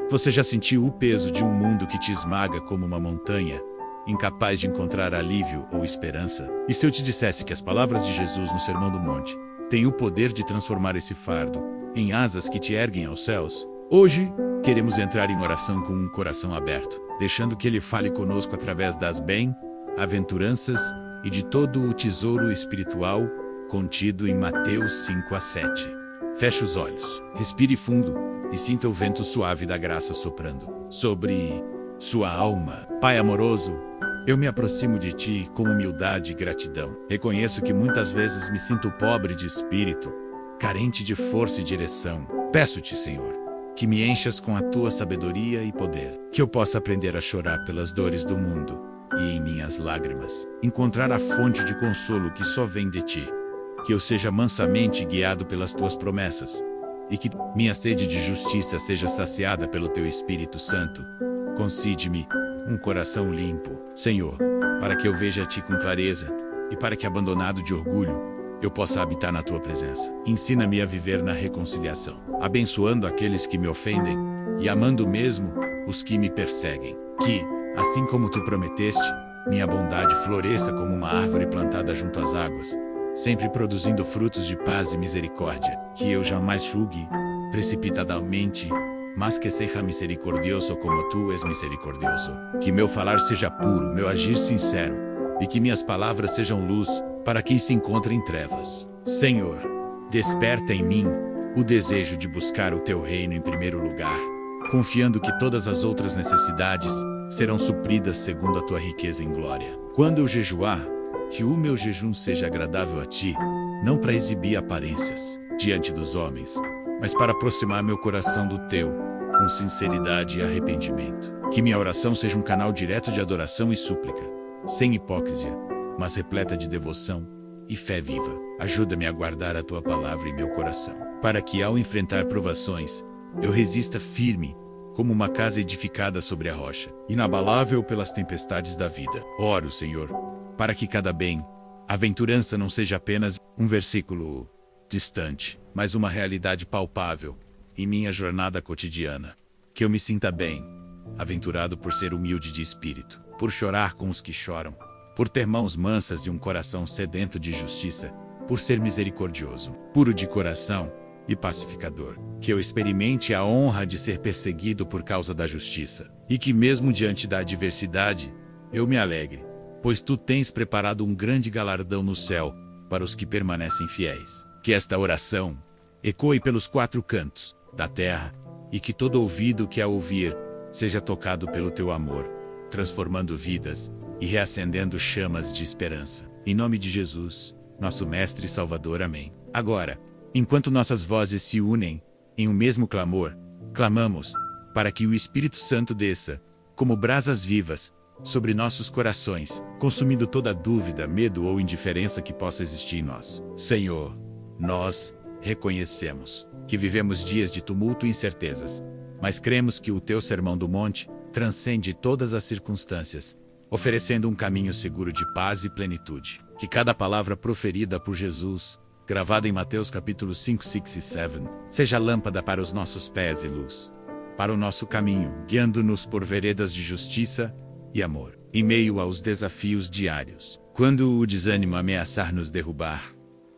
Você já sentiu o peso de um mundo que te esmaga como uma montanha, incapaz de encontrar alívio ou esperança? E se eu te dissesse que as palavras de Jesus no Sermão do Monte têm o poder de transformar esse fardo em asas que te erguem aos céus? Hoje, queremos entrar em oração com um coração aberto, deixando que Ele fale conosco através das bem-aventuranças e de todo o tesouro espiritual contido em Mateus 5-7. Feche os olhos, respire fundo e sinta o vento suave da graça soprando sobre sua alma. Pai amoroso, eu me aproximo de Ti com humildade e gratidão. Reconheço que muitas vezes me sinto pobre de espírito, carente de força e direção. Peço-te, Senhor, que me enchas com a Tua sabedoria e poder, que eu possa aprender a chorar pelas dores do mundo e, em minhas lágrimas, encontrar a fonte de consolo que só vem de Ti. Que eu seja mansamente guiado pelas Tuas promessas e que minha sede de justiça seja saciada pelo Teu Espírito Santo. Concede-me um coração limpo, Senhor, para que eu veja a Ti com clareza e para que, abandonado de orgulho, eu possa habitar na Tua presença. Ensina-me a viver na reconciliação, abençoando aqueles que me ofendem e amando mesmo os que me perseguem. Que, assim como Tu prometeste, minha bondade floresça como uma árvore plantada junto às águas, sempre produzindo frutos de paz e misericórdia. Que eu jamais julgue precipitadamente, mas que seja misericordioso como Tu és misericordioso. Que meu falar seja puro, meu agir sincero, e que minhas palavras sejam luz para quem se encontra em trevas. Senhor, desperta em mim o desejo de buscar o Teu reino em primeiro lugar, confiando que todas as outras necessidades serão supridas segundo a Tua riqueza em glória. Quando eu jejuar, que o meu jejum seja agradável a Ti, não para exibir aparências diante dos homens, mas para aproximar meu coração do Teu, com sinceridade e arrependimento. Que minha oração seja um canal direto de adoração e súplica, sem hipocrisia, mas repleta de devoção e fé viva. Ajuda-me a guardar a Tua palavra em meu coração, para que ao enfrentar provações, eu resista firme, como uma casa edificada sobre a rocha, inabalável pelas tempestades da vida. Oro, Senhor, para que cada bem-aventurança não seja apenas um versículo distante, mas uma realidade palpável em minha jornada cotidiana. Que eu me sinta bem-aventurado por ser humilde de espírito, por chorar com os que choram, por ter mãos mansas e um coração sedento de justiça, por ser misericordioso, puro de coração e pacificador. Que eu experimente a honra de ser perseguido por causa da justiça, e que mesmo diante da adversidade, eu me alegre, pois Tu tens preparado um grande galardão no céu para os que permanecem fiéis. Que esta oração ecoe pelos 4 cantos da terra e que todo ouvido que a ouvir seja tocado pelo Teu amor, transformando vidas e reacendendo chamas de esperança. Em nome de Jesus, nosso Mestre e Salvador. Amém. Agora, enquanto nossas vozes se unem em um mesmo clamor, clamamos para que o Espírito Santo desça, como brasas vivas, sobre nossos corações, consumindo toda dúvida, medo ou indiferença que possa existir em nós. Senhor, nós reconhecemos que vivemos dias de tumulto e incertezas, mas cremos que o Teu Sermão do Monte transcende todas as circunstâncias, oferecendo um caminho seguro de paz e plenitude. Que cada palavra proferida por Jesus, gravada em Mateus capítulos 5, 6 e 7, seja lâmpada para os nossos pés e luz para o nosso caminho, guiando-nos por veredas de justiça e amor, em meio aos desafios diários. Quando o desânimo ameaçar nos derrubar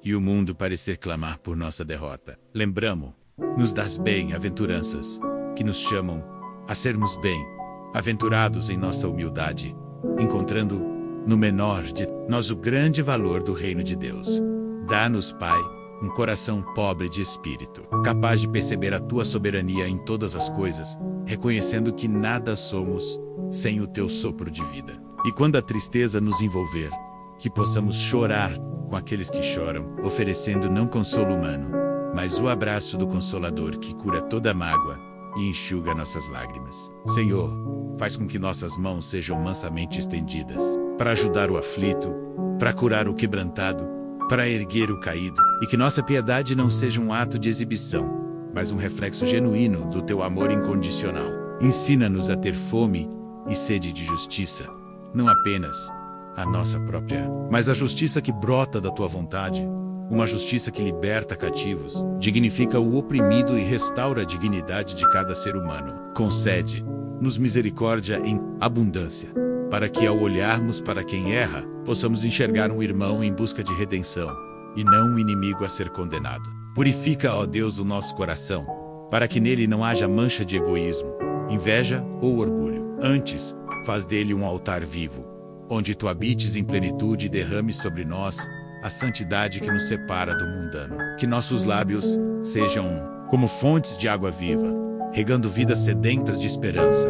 e o mundo parecer clamar por nossa derrota, lembramo-nos das bem-aventuranças que nos chamam a sermos bem-aventurados em nossa humildade, encontrando no menor de nós o grande valor do reino de Deus. Dá-nos, Pai, um coração pobre de espírito, capaz de perceber a Tua soberania em todas as coisas, reconhecendo que nada somos sem o Teu sopro de vida. E quando a tristeza nos envolver, que possamos chorar com aqueles que choram, oferecendo não consolo humano, mas o abraço do Consolador que cura toda mágoa e enxuga nossas lágrimas. Senhor, faz com que nossas mãos sejam mansamente estendidas, para ajudar o aflito, para curar o quebrantado, para erguer o caído, e que nossa piedade não seja um ato de exibição, mas um reflexo genuíno do Teu amor incondicional. Ensina-nos a ter fome e sede de justiça, não apenas a nossa própria, mas a justiça que brota da Tua vontade, uma justiça que liberta cativos, dignifica o oprimido e restaura a dignidade de cada ser humano. Concede-nos misericórdia em abundância, para que ao olharmos para quem erra, possamos enxergar um irmão em busca de redenção, e não um inimigo a ser condenado. Purifica, ó Deus, o nosso coração, para que nele não haja mancha de egoísmo, inveja ou orgulho. Antes, faz dele um altar vivo, onde tu habites em plenitude e derrames sobre nós a santidade que nos separa do mundano. Que nossos lábios sejam como fontes de água viva, regando vidas sedentas de esperança,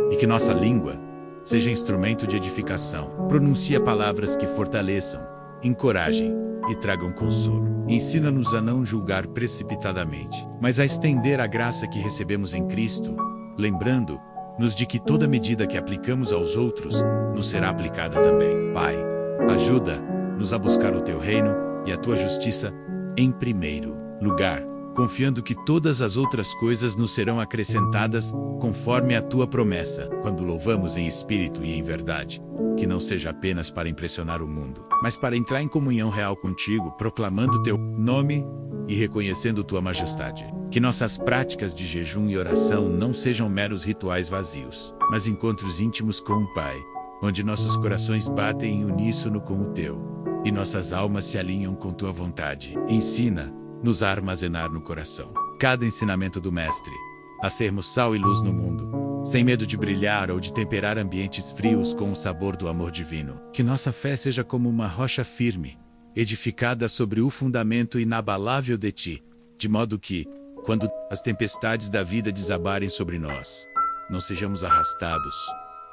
e que nossa língua seja instrumento de edificação. Pronuncia palavras que fortaleçam, encorajem e tragam consolo. Ensina-nos a não julgar precipitadamente, mas a estender a graça que recebemos em Cristo, lembrando-nos de que toda medida que aplicamos aos outros nos será aplicada também. Pai, ajuda-nos a buscar o teu reino e a tua justiça em primeiro lugar, confiando que todas as outras coisas nos serão acrescentadas conforme a tua promessa, quando louvamos em espírito e em verdade. Que não seja apenas para impressionar o mundo, mas para entrar em comunhão real contigo, proclamando teu nome e reconhecendo tua majestade. Que nossas práticas de jejum e oração não sejam meros rituais vazios, mas encontros íntimos com o Pai, onde nossos corações batem em uníssono com o teu, e nossas almas se alinham com tua vontade. Ensina-nos a armazenar no coração cada ensinamento do Mestre, a sermos sal e luz no mundo, sem medo de brilhar ou de temperar ambientes frios com o sabor do amor divino. Que nossa fé seja como uma rocha firme, edificada sobre o fundamento inabalável de ti, de modo que, quando as tempestades da vida desabarem sobre nós, não sejamos arrastados,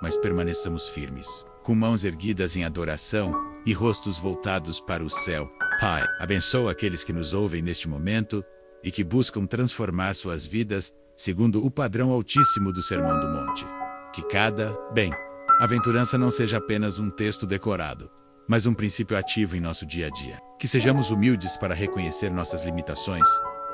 mas permaneçamos firmes, com mãos erguidas em adoração e rostos voltados para o céu. Pai, abençoa aqueles que nos ouvem neste momento e que buscam transformar suas vidas segundo o padrão altíssimo do Sermão do Monte. Que cada bem-aventurança não seja apenas um texto decorado, mas um princípio ativo em nosso dia a dia. Que sejamos humildes para reconhecer nossas limitações,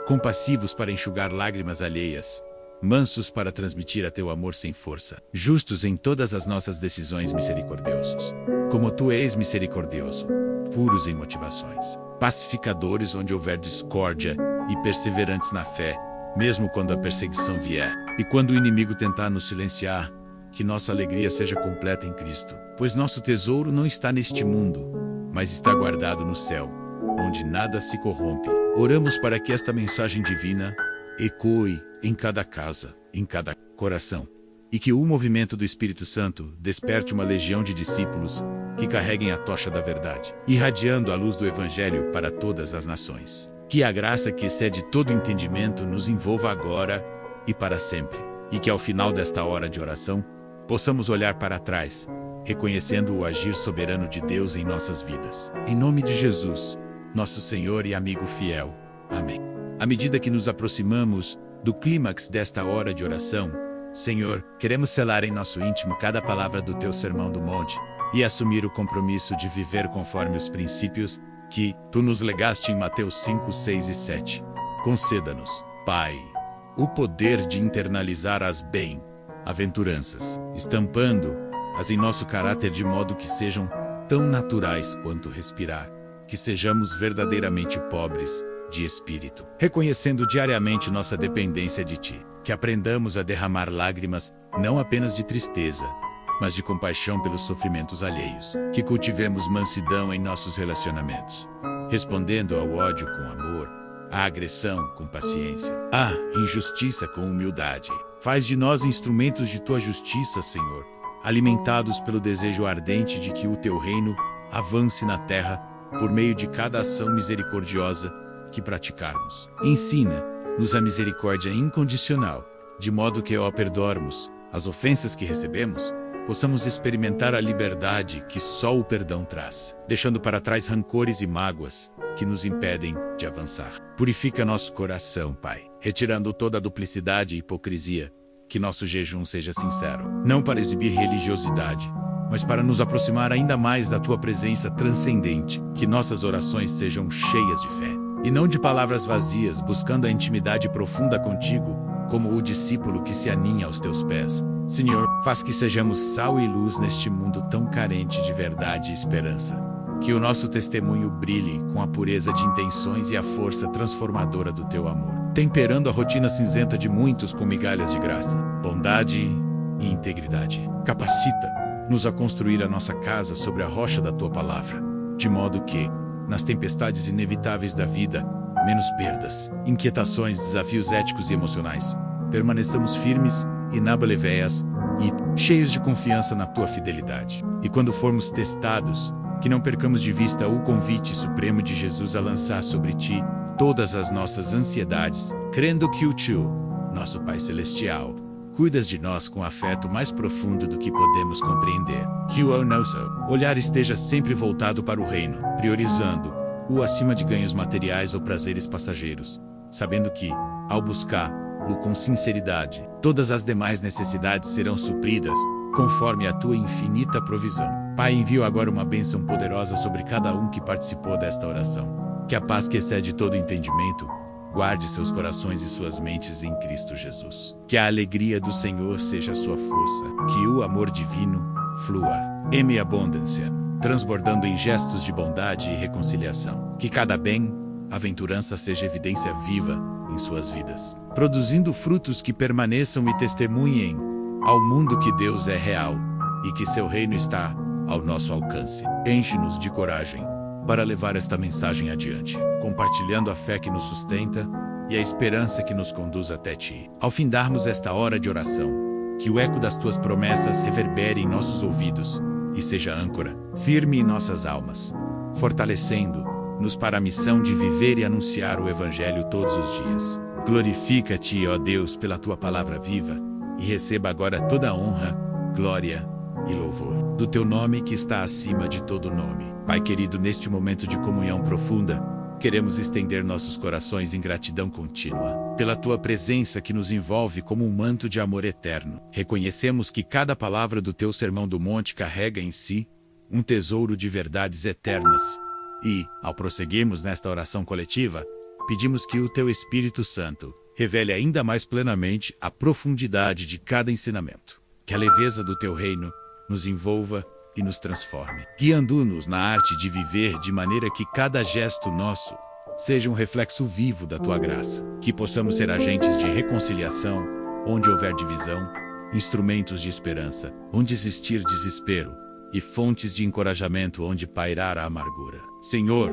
compassivos para enxugar lágrimas alheias, mansos para transmitir a teu amor sem força, justos em todas as nossas decisões, misericordiosos, como tu és misericordioso, puros em motivações, pacificadores onde houver discórdia e perseverantes na fé, mesmo quando a perseguição vier, e quando o inimigo tentar nos silenciar, que nossa alegria seja completa em Cristo, pois nosso tesouro não está neste mundo, mas está guardado no céu, onde nada se corrompe. Oramos para que esta mensagem divina ecoe em cada casa, em cada coração, e que o movimento do Espírito Santo desperte uma legião de discípulos que carreguem a tocha da verdade, irradiando a luz do Evangelho para todas as nações. Que a graça que excede todo entendimento nos envolva agora e para sempre, e que ao final desta hora de oração, possamos olhar para trás, reconhecendo o agir soberano de Deus em nossas vidas. Em nome de Jesus, nosso Senhor e amigo fiel. Amém. À medida que nos aproximamos do clímax desta hora de oração, Senhor, queremos selar em nosso íntimo cada palavra do teu Sermão do Monte e assumir o compromisso de viver conforme os princípios que tu nos legaste em Mateus 5, 6 e 7. Conceda-nos, Pai, o poder de internalizar as bem-aventuranças, estampando-as em nosso caráter de modo que sejam tão naturais quanto respirar, que sejamos verdadeiramente pobres de espírito, reconhecendo diariamente nossa dependência de ti, que aprendamos a derramar lágrimas não apenas de tristeza, mas de compaixão pelos sofrimentos alheios, que cultivemos mansidão em nossos relacionamentos, respondendo ao ódio com amor, à agressão com paciência, à injustiça com humildade. Faz de nós instrumentos de tua justiça, Senhor, alimentados pelo desejo ardente de que o teu reino avance na terra por meio de cada ação misericordiosa que praticarmos. Ensina-nos a misericórdia incondicional, de modo que, ao perdoarmos as ofensas que recebemos, possamos experimentar a liberdade que só o perdão traz, deixando para trás rancores e mágoas que nos impedem de avançar. Purifica nosso coração, Pai, retirando toda a duplicidade e hipocrisia, que nosso jejum seja sincero, não para exibir religiosidade, mas para nos aproximar ainda mais da tua presença transcendente, que nossas orações sejam cheias de fé, e não de palavras vazias, buscando a intimidade profunda contigo, como o discípulo que se aninha aos teus pés. Senhor, faz que sejamos sal e luz neste mundo tão carente de verdade e esperança. Que o nosso testemunho brilhe com a pureza de intenções e a força transformadora do teu amor, temperando a rotina cinzenta de muitos com migalhas de graça, bondade e integridade. Capacita-nos a construir a nossa casa sobre a rocha da tua palavra, de modo que, nas tempestades inevitáveis da vida, menos perdas, inquietações, desafios éticos e emocionais, permaneçamos firmes, inabaláveis e cheios de confiança na tua fidelidade. E quando formos testados, que não percamos de vista o convite supremo de Jesus a lançar sobre ti todas as nossas ansiedades, crendo que o Tu, nosso Pai Celestial, cuidas de nós com afeto mais profundo do que podemos compreender. Que o nosso olhar esteja sempre voltado para o reino, priorizando-o acima de ganhos materiais ou prazeres passageiros, sabendo que, ao buscá-lo com sinceridade, todas as demais necessidades serão supridas, conforme a tua infinita provisão. Pai, envio agora uma bênção poderosa sobre cada um que participou desta oração. Que a paz que excede todo entendimento guarde seus corações e suas mentes em Cristo Jesus. Que a alegria do Senhor seja a sua força. Que o amor divino flua em abundância, transbordando em gestos de bondade e reconciliação. Que cada bem-aventurança seja evidência viva em suas vidas, produzindo frutos que permaneçam e testemunhem ao mundo que Deus é real e que seu reino está ao nosso alcance. Enche-nos de coragem para levar esta mensagem adiante, compartilhando a fé que nos sustenta e a esperança que nos conduz até ti. Ao findarmos esta hora de oração, que o eco das tuas promessas reverbere em nossos ouvidos e seja âncora firme em nossas almas, fortalecendo-nos para a missão de viver e anunciar o Evangelho todos os dias. Glorifica-te, ó Deus, pela tua palavra viva, e receba agora toda a honra, glória e louvor do teu nome que está acima de todo nome. Pai querido, neste momento de comunhão profunda, queremos estender nossos corações em gratidão contínua pela tua presença que nos envolve como um manto de amor eterno. Reconhecemos que cada palavra do teu Sermão do Monte carrega em si um tesouro de verdades eternas. E, ao prosseguirmos nesta oração coletiva, pedimos que o teu Espírito Santo revele ainda mais plenamente a profundidade de cada ensinamento. Que a leveza do teu reino nos envolva e nos transforme, guiando-nos na arte de viver de maneira que cada gesto nosso seja um reflexo vivo da tua graça. Que possamos ser agentes de reconciliação onde houver divisão, instrumentos de esperança onde existir desespero e fontes de encorajamento onde pairar a amargura. Senhor,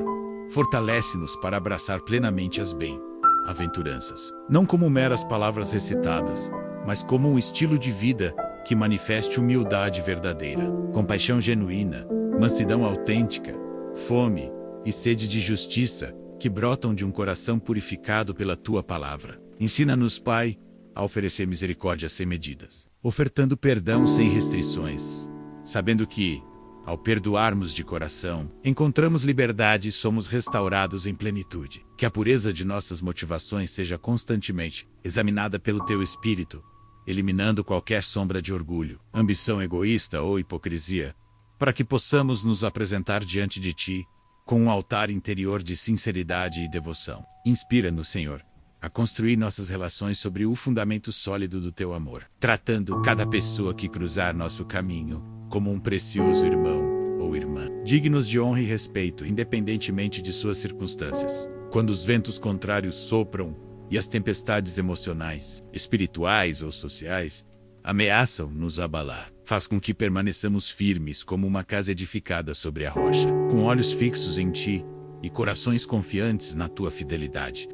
fortalece-nos para abraçar plenamente as bem-aventuranças, não como meras palavras recitadas, mas como um estilo de vida que manifeste humildade verdadeira, compaixão genuína, mansidão autêntica, fome e sede de justiça que brotam de um coração purificado pela tua palavra. Ensina-nos, Pai, a oferecer misericórdia sem medidas, ofertando perdão sem restrições, sabendo que, ao perdoarmos de coração, encontramos liberdade e somos restaurados em plenitude. Que a pureza de nossas motivações seja constantemente examinada pelo teu Espírito, eliminando qualquer sombra de orgulho, ambição egoísta ou hipocrisia, para que possamos nos apresentar diante de ti com um altar interior de sinceridade e devoção. Inspira-nos, Senhor, a construir nossas relações sobre o fundamento sólido do teu amor, tratando cada pessoa que cruzar nosso caminho como um precioso irmão ou irmã, dignos de honra e respeito, independentemente de suas circunstâncias. Quando os ventos contrários sopram e as tempestades emocionais, espirituais ou sociais ameaçam nos abalar, faz com que permaneçamos firmes como uma casa edificada sobre a rocha, com olhos fixos em ti e corações confiantes na tua fidelidade.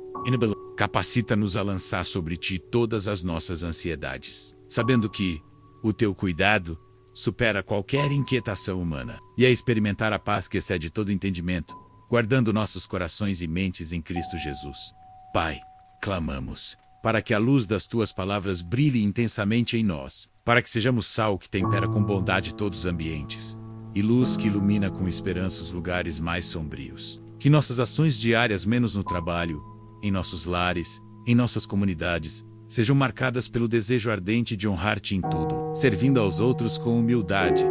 Capacita-nos a lançar sobre ti todas as nossas ansiedades, sabendo que o teu cuidado supera qualquer inquietação humana, e a experimentar a paz que excede todo entendimento, guardando nossos corações e mentes em Cristo Jesus. Pai, clamamos para que a luz das tuas palavras brilhe intensamente em nós, para que sejamos sal que tempera com bondade todos os ambientes, e luz que ilumina com esperança os lugares mais sombrios. Que nossas ações diárias, menos no trabalho, em nossos lares, em nossas comunidades, sejam marcadas pelo desejo ardente de honrar-te em tudo, servindo aos outros com humildade,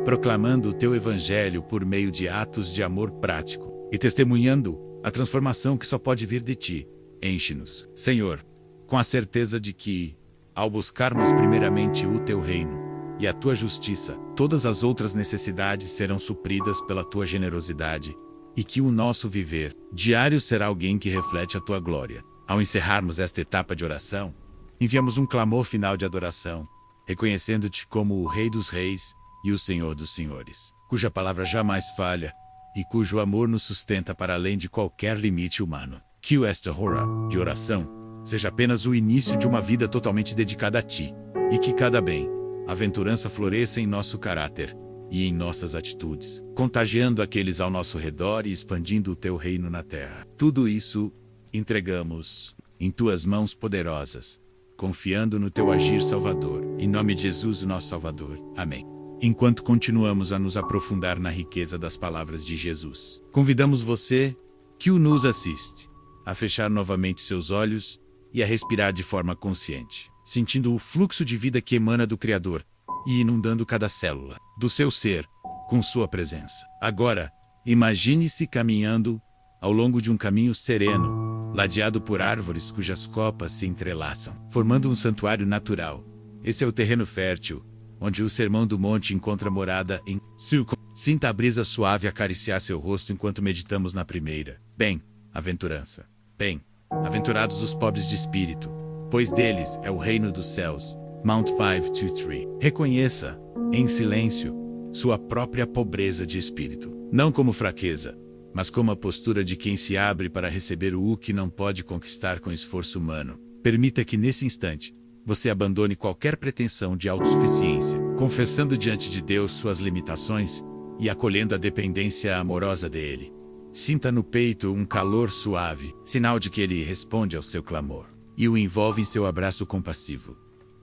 proclamando o teu evangelho por meio de atos de amor prático e testemunhando a transformação que só pode vir de ti. Enche-nos, Senhor, com a certeza de que, ao buscarmos primeiramente o teu reino e a tua justiça. Todas as outras necessidades serão supridas pela tua generosidade, e que o nosso viver diário será alguém que reflete a tua glória. Ao encerrarmos esta etapa de oração, enviamos um clamor final de adoração, reconhecendo-te como o Rei dos Reis e o Senhor dos Senhores, cuja palavra jamais falha e cujo amor nos sustenta para além de qualquer limite humano. Que esta hora de oração seja apenas o início de uma vida totalmente dedicada a ti, e que cada bem-aventurança floresça em nosso caráter e em nossas atitudes, contagiando aqueles ao nosso redor e expandindo o teu reino na terra. Tudo isso entregamos em tuas mãos poderosas, confiando no teu agir salvador. Em nome de Jesus, o nosso Salvador. Amém. Enquanto continuamos a nos aprofundar na riqueza das palavras de Jesus, convidamos você que nos assiste a fechar novamente seus olhos e a respirar de forma consciente, sentindo o fluxo de vida que emana do Criador e inundando cada célula do seu ser com sua presença. Agora, imagine-se caminhando ao longo de um caminho sereno, ladeado por árvores cujas copas se entrelaçam, formando um santuário natural. Esse é o terreno fértil, onde o Sermão do Monte encontra morada em Suco. Sinta a brisa suave acariciar seu rosto enquanto meditamos na primeira bem-aventurança. Bem-aventurados os pobres de espírito, pois deles é o reino dos céus. Mount 523. Reconheça, em silêncio, sua própria pobreza de espírito. Não como fraqueza, mas como a postura de quem se abre para receber o que não pode conquistar com esforço humano. Permita que nesse instante, você abandone qualquer pretensão de autossuficiência, confessando diante de Deus suas limitações e acolhendo a dependência amorosa dele. Sinta no peito um calor suave, sinal de que ele responde ao seu clamor, e o envolve em seu abraço compassivo.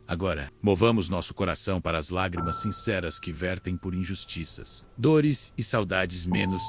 Agora, movamos nosso coração para as lágrimas sinceras que vertem por injustiças, dores e saudades menos.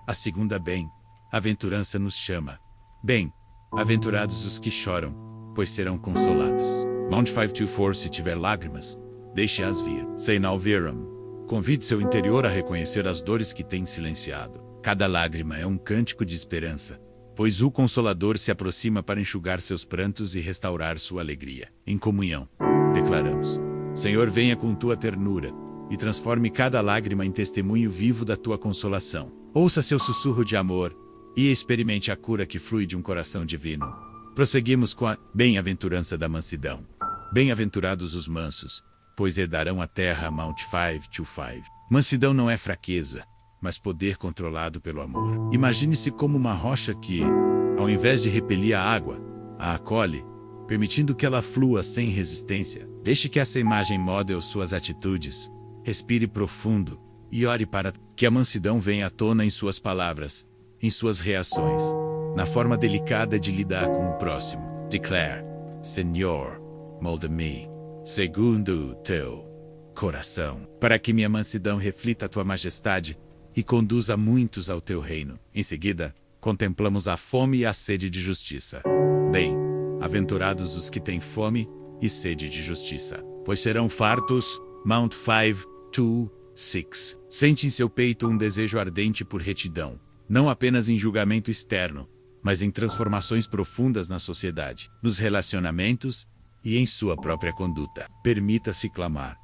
A segunda bem-aventurança nos chama. Bem-aventurados os que choram, pois serão consolados. Mount 524. Se tiver lágrimas, deixe-as vir. Say now Viram. Convide seu interior a reconhecer as dores que tem silenciado. Cada lágrima é um cântico de esperança, pois o Consolador se aproxima para enxugar seus prantos e restaurar sua alegria. Em comunhão, declaramos: Senhor, venha com tua ternura e transforme cada lágrima em testemunho vivo da tua consolação. Ouça seu sussurro de amor e experimente a cura que flui de um coração divino. Prosseguimos com a bem-aventurança da mansidão. Bem-aventurados os mansos, pois herdarão a terra. Mount 525. Mansidão não é fraqueza, mas poder controlado pelo amor. Imagine-se como uma rocha que, ao invés de repelir a água, a acolhe, permitindo que ela flua sem resistência. Deixe que essa imagem modele suas atitudes. Respire profundo e ore para que a mansidão venha à tona em suas palavras, em suas reações, na forma delicada de lidar com o próximo. Declare: Senhor, molda-me segundo o teu coração, para que minha mansidão reflita a tua majestade e conduza muitos ao teu reino. Em seguida, contemplamos a fome e a sede de justiça. Bem-aventurados os que têm fome e sede de justiça, pois serão fartos. Mount 526. Sente em seu peito um desejo ardente por retidão, não apenas em julgamento externo, mas em transformações profundas na sociedade, nos relacionamentos e em sua própria conduta. Permita-se clamar: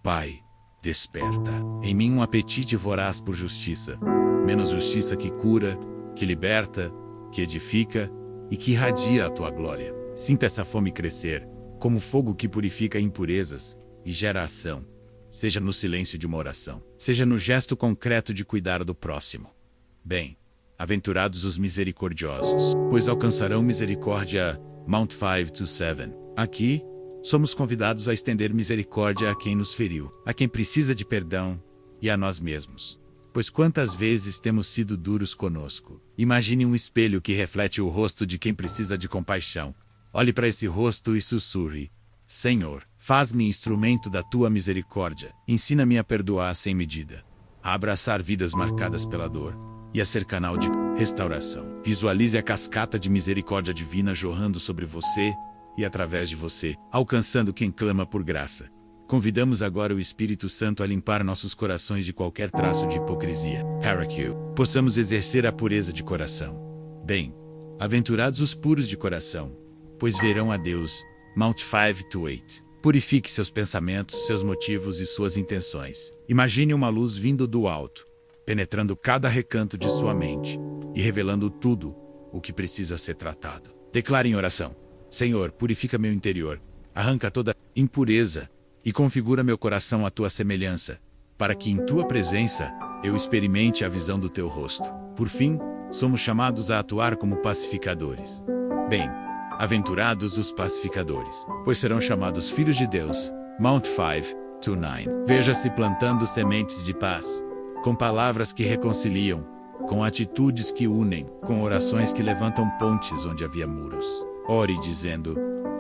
Pai, desperta em mim um apetite voraz por justiça, menos justiça que cura, que liberta, que edifica e que irradia a tua glória. Sinta essa fome crescer, como fogo que purifica impurezas e gera ação, seja no silêncio de uma oração, seja no gesto concreto de cuidar do próximo. Bem-aventurados os misericordiosos, pois alcançarão misericórdia. Mount 527. Aqui, somos convidados a estender misericórdia a quem nos feriu, a quem precisa de perdão e a nós mesmos. Pois quantas vezes temos sido duros conosco? Imagine um espelho que reflete o rosto de quem precisa de compaixão. Olhe para esse rosto e sussurre: Senhor, faz-me instrumento da tua misericórdia. Ensina-me a perdoar sem medida, a abraçar vidas marcadas pela dor e a ser canal de restauração. Visualize a cascata de misericórdia divina jorrando sobre você e através de você, alcançando quem clama por graça. Convidamos agora o Espírito Santo a limpar nossos corações de qualquer traço de hipocrisia, para que possamos exercer a pureza de coração. Bem-aventurados os puros de coração, pois verão a Deus. Mount 528. Purifique seus pensamentos, seus motivos e suas intenções. Imagine uma luz vindo do alto, penetrando cada recanto de sua mente e revelando tudo o que precisa ser tratado. Declare em oração: Senhor, purifica meu interior, arranca toda impureza e configura meu coração à tua semelhança, para que em tua presença eu experimente a visão do teu rosto. Por fim, somos chamados a atuar como pacificadores. Bem-aventurados os pacificadores, pois serão chamados filhos de Deus. Mount 5:9. Veja-se plantando sementes de paz, com palavras que reconciliam, com atitudes que unem, com orações que levantam pontes onde havia muros. Ore dizendo: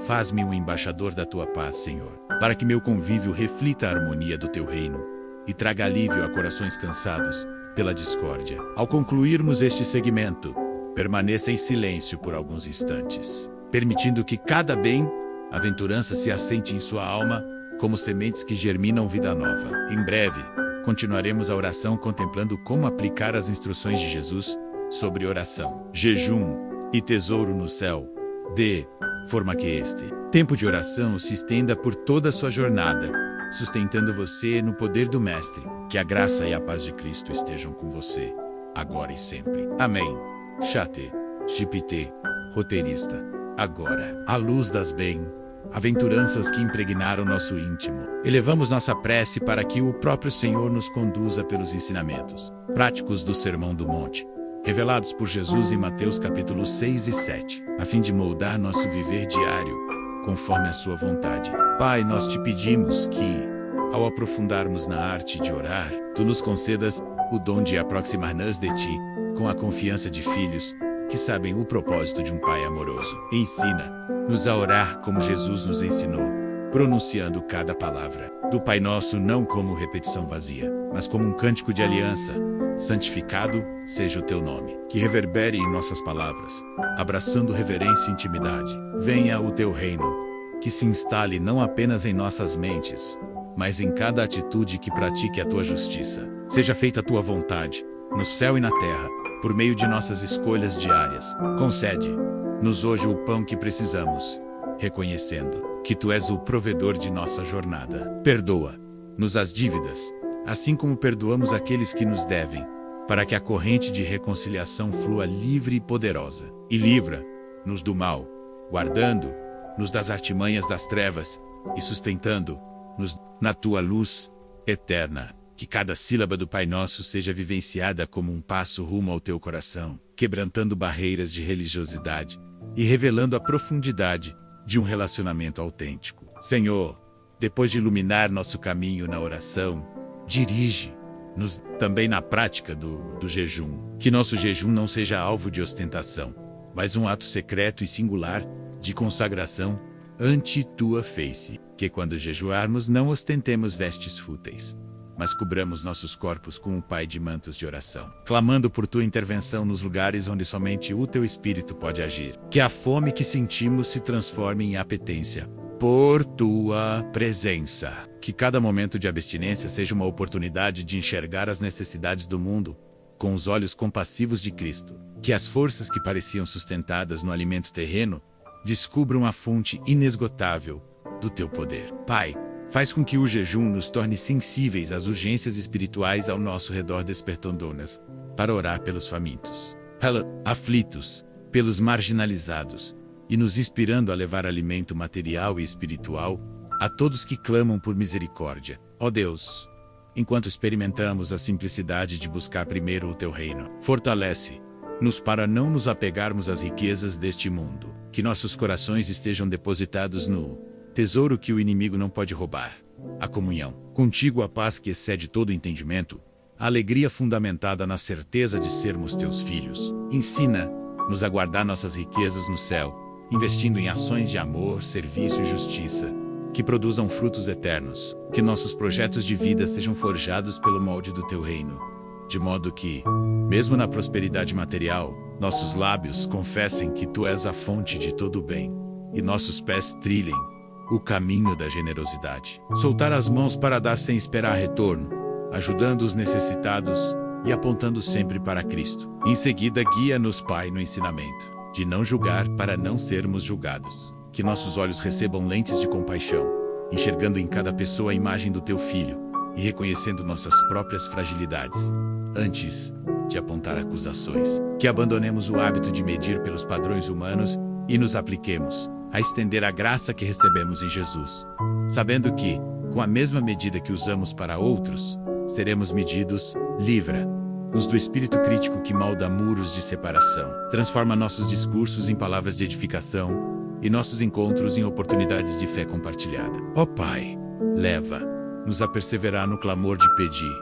faz-me um embaixador da tua paz, Senhor, para que meu convívio reflita a harmonia do teu reino e traga alívio a corações cansados pela discórdia. Ao concluirmos este segmento, permaneça em silêncio por alguns instantes, permitindo que cada bem-aventurança se assente em sua alma como sementes que germinam vida nova. Em breve, continuaremos a oração contemplando como aplicar as instruções de Jesus sobre oração, jejum e tesouro no céu, de forma que este tempo de oração se estenda por toda a sua jornada, sustentando você no poder do Mestre. Que a graça e a paz de Cristo estejam com você, agora e sempre. Amém. Chat GPT, roteirista. Agora, à luz das bem-aventuranças que impregnaram nosso íntimo, elevamos nossa prece para que o próprio Senhor nos conduza pelos ensinamentos práticos do Sermão do Monte, revelados por Jesus em Mateus capítulos 6 e 7, a fim de moldar nosso viver diário, conforme a sua vontade. Pai, nós te pedimos que, ao aprofundarmos na arte de orar, tu nos concedas o dom de aproximar-nos de ti, com a confiança de filhos que sabem o propósito de um Pai amoroso. Ensina-nos a orar como Jesus nos ensinou, pronunciando cada palavra do Pai Nosso não como repetição vazia, mas como um cântico de aliança. Santificado seja o teu nome, que reverbere em nossas palavras, abraçando reverência e intimidade. Venha o teu reino, que se instale não apenas em nossas mentes, mas em cada atitude que pratique a tua justiça. Seja feita a tua vontade, no céu e na terra, por meio de nossas escolhas diárias. Concede-nos hoje o pão que precisamos, reconhecendo que tu és o provedor de nossa jornada. Perdoa-nos as dívidas, assim como perdoamos aqueles que nos devem, para que a corrente de reconciliação flua livre e poderosa. E livra-nos do mal, guardando-nos das artimanhas das trevas e sustentando-nos na tua luz eterna. Que cada sílaba do Pai Nosso seja vivenciada como um passo rumo ao teu coração, quebrantando barreiras de religiosidade e revelando a profundidade de um relacionamento autêntico. Senhor, depois de iluminar nosso caminho na oração, dirige-nos também na prática do jejum. Que nosso jejum não seja alvo de ostentação, mas um ato secreto e singular de consagração ante tua face. Que quando jejuarmos não ostentemos vestes fúteis, mas cobramos nossos corpos com o Pai de mantos de oração, clamando por tua intervenção nos lugares onde somente o teu Espírito pode agir. Que a fome que sentimos se transforme em apetência por tua presença. Que cada momento de abstinência seja uma oportunidade de enxergar as necessidades do mundo com os olhos compassivos de Cristo. Que as forças que pareciam sustentadas no alimento terreno descubram a fonte inesgotável do teu poder. Pai, faz com que o jejum nos torne sensíveis às urgências espirituais ao nosso redor, despertando-nos para orar pelos famintos, pelos aflitos, pelos marginalizados, e nos inspirando a levar alimento material e espiritual a todos que clamam por misericórdia. Ó Deus, enquanto experimentamos a simplicidade de buscar primeiro o teu reino, fortalece-nos para não nos apegarmos às riquezas deste mundo. Que nossos corações estejam depositados no tesouro que o inimigo não pode roubar, a comunhão contigo, a paz que excede todo entendimento, a alegria fundamentada na certeza de sermos teus filhos. Ensina-nos a guardar nossas riquezas no céu, investindo em ações de amor, serviço e justiça, que produzam frutos eternos. Que nossos projetos de vida sejam forjados pelo molde do teu reino, de modo que, mesmo na prosperidade material, nossos lábios confessem que tu és a fonte de todo o bem, e nossos pés trilhem o caminho da generosidade. Soltar as mãos para dar sem esperar retorno, ajudando os necessitados e apontando sempre para Cristo. Em seguida, guia-nos, Pai, no ensinamento de não julgar para não sermos julgados. Que nossos olhos recebam lentes de compaixão, enxergando em cada pessoa a imagem do teu Filho e reconhecendo nossas próprias fragilidades, antes de apontar acusações. Que abandonemos o hábito de medir pelos padrões humanos e nos apliquemos a estender a graça que recebemos em Jesus, sabendo que, com a mesma medida que usamos para outros, seremos medidos. Livra-nos do espírito crítico que molda muros de separação. Transforma nossos discursos em palavras de edificação e nossos encontros em oportunidades de fé compartilhada. Ó Pai, leva-nos a perseverar no clamor de pedir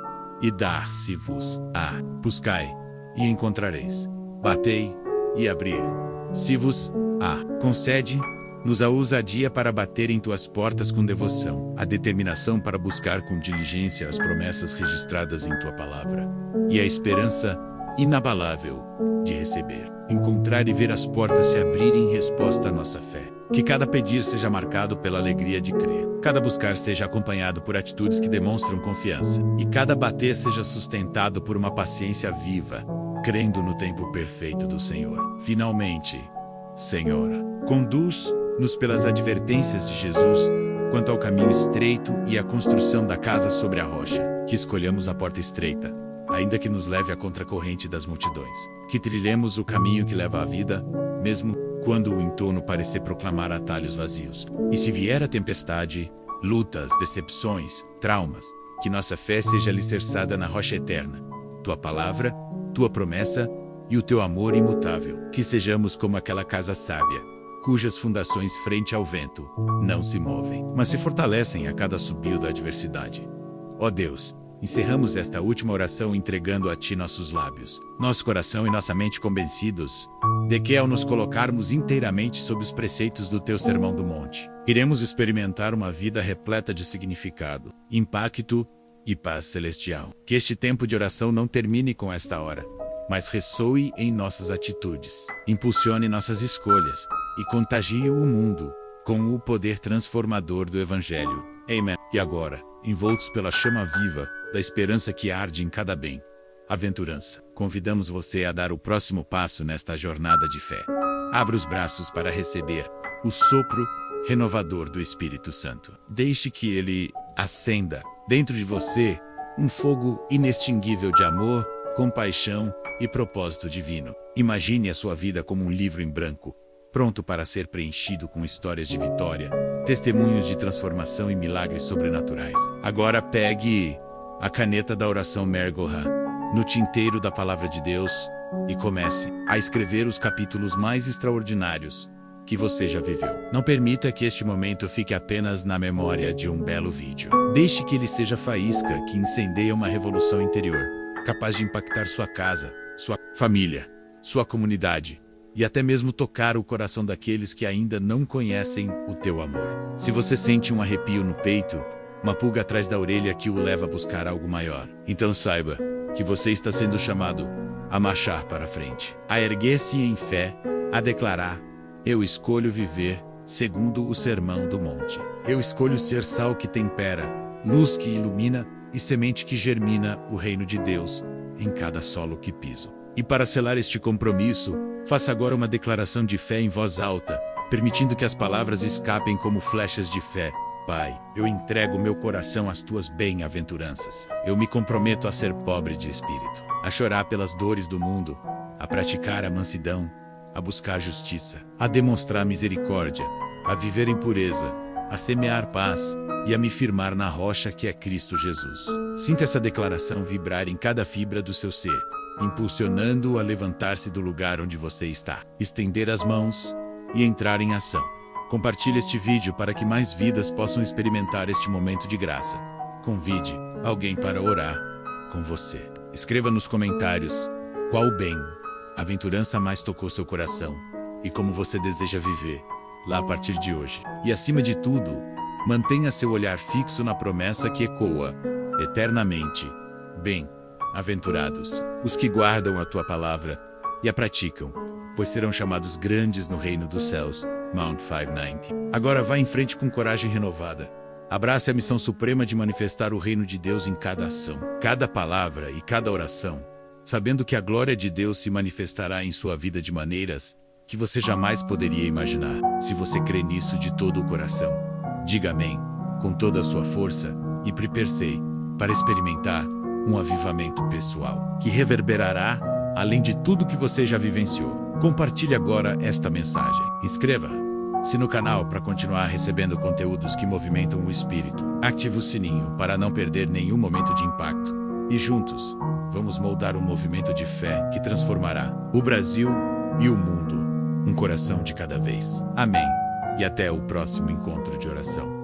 e dar-se-vos-á. Buscai e encontrareis. Batei e abrir-se-vos-á. Concede-nos a ousadia para bater em tuas portas com devoção, a determinação para buscar com diligência as promessas registradas em tua palavra, e a esperança inabalável de receber, encontrar e ver as portas se abrirem em resposta à nossa fé. Que cada pedir seja marcado pela alegria de crer, cada buscar seja acompanhado por atitudes que demonstram confiança, e cada bater seja sustentado por uma paciência viva, crendo no tempo perfeito do Senhor. Finalmente, Senhor, conduz-nos pelas advertências de Jesus quanto ao caminho estreito e à construção da casa sobre a rocha. Que escolhamos a porta estreita, ainda que nos leve à contracorrente das multidões. Que trilhemos o caminho que leva à vida, mesmo quando o entorno parecer proclamar atalhos vazios. E se vier a tempestade, lutas, decepções, traumas, que nossa fé seja alicerçada na rocha eterna, tua palavra, tua promessa e o teu amor imutável. Que sejamos como aquela casa sábia, cujas fundações frente ao vento não se movem, mas se fortalecem a cada assobio da adversidade. Ó Deus, encerramos esta última oração entregando a Ti nossos lábios, nosso coração e nossa mente convencidos de que, ao nos colocarmos inteiramente sob os preceitos do Teu Sermão do Monte, iremos experimentar uma vida repleta de significado, impacto e paz celestial. Que este tempo de oração não termine com esta hora, mas ressoe em nossas atitudes, impulsione nossas escolhas e contagie o mundo com o poder transformador do Evangelho. Amém. E agora, envoltos pela chama viva da esperança que arde em cada bem-aventurança, convidamos você a dar o próximo passo nesta jornada de fé. Abra os braços para receber o sopro renovador do Espírito Santo. Deixe que ele acenda dentro de você um fogo inextinguível de amor, compaixão e propósito divino. Imagine a sua vida como um livro em branco, pronto para ser preenchido com histórias de vitória, testemunhos de transformação e milagres sobrenaturais. Agora pegue a caneta da oração Mergulha no tinteiro da Palavra de Deus e comece a escrever os capítulos mais extraordinários que você já viveu. Não permita que este momento fique apenas na memória de um belo vídeo. Deixe que ele seja faísca que incendeia uma revolução interior, capaz de impactar sua casa, sua família, sua comunidade e até mesmo tocar o coração daqueles que ainda não conhecem o teu amor. Se você sente um arrepio no peito, uma pulga atrás da orelha que o leva a buscar algo maior, então saiba que você está sendo chamado a marchar para frente, a erguer-se em fé, a declarar: eu escolho viver segundo o Sermão do Monte. Eu escolho ser sal que tempera, luz que ilumina e semente que germina o reino de Deus em cada solo que piso. E para selar este compromisso, faça agora uma declaração de fé em voz alta, permitindo que as palavras escapem como flechas de fé. Pai, eu entrego meu coração às tuas bem-aventuranças. Eu me comprometo a ser pobre de espírito, a chorar pelas dores do mundo, a praticar a mansidão, a buscar justiça, a demonstrar misericórdia, a viver em pureza, a semear paz e a me firmar na rocha que é Cristo Jesus. Sinta essa declaração vibrar em cada fibra do seu ser, impulsionando-o a levantar-se do lugar onde você está, estender as mãos e entrar em ação. Compartilhe este vídeo para que mais vidas possam experimentar este momento de graça. Convide alguém para orar com você. Escreva nos comentários qual bem-aventurança mais tocou seu coração e como você deseja viver lá a partir de hoje. E acima de tudo, mantenha seu olhar fixo na promessa que ecoa eternamente. Bem-aventurados os que guardam a tua palavra e a praticam, pois serão chamados grandes no reino dos céus. Mount 590. Agora vá em frente com coragem renovada. Abrace a missão suprema de manifestar o reino de Deus em cada ação, cada palavra e cada oração, sabendo que a glória de Deus se manifestará em sua vida de maneiras que você jamais poderia imaginar. Se você crê nisso de todo o coração, diga amém com toda a sua força e prepare-se para experimentar um avivamento pessoal que reverberará além de tudo que você já vivenciou. Compartilhe agora esta mensagem. Inscreva-se no canal para continuar recebendo conteúdos que movimentam o espírito. Ative o sininho para não perder nenhum momento de impacto. E juntos, vamos moldar um movimento de fé que transformará o Brasil e o mundo, um coração de cada vez. Amém. E até o próximo encontro de oração.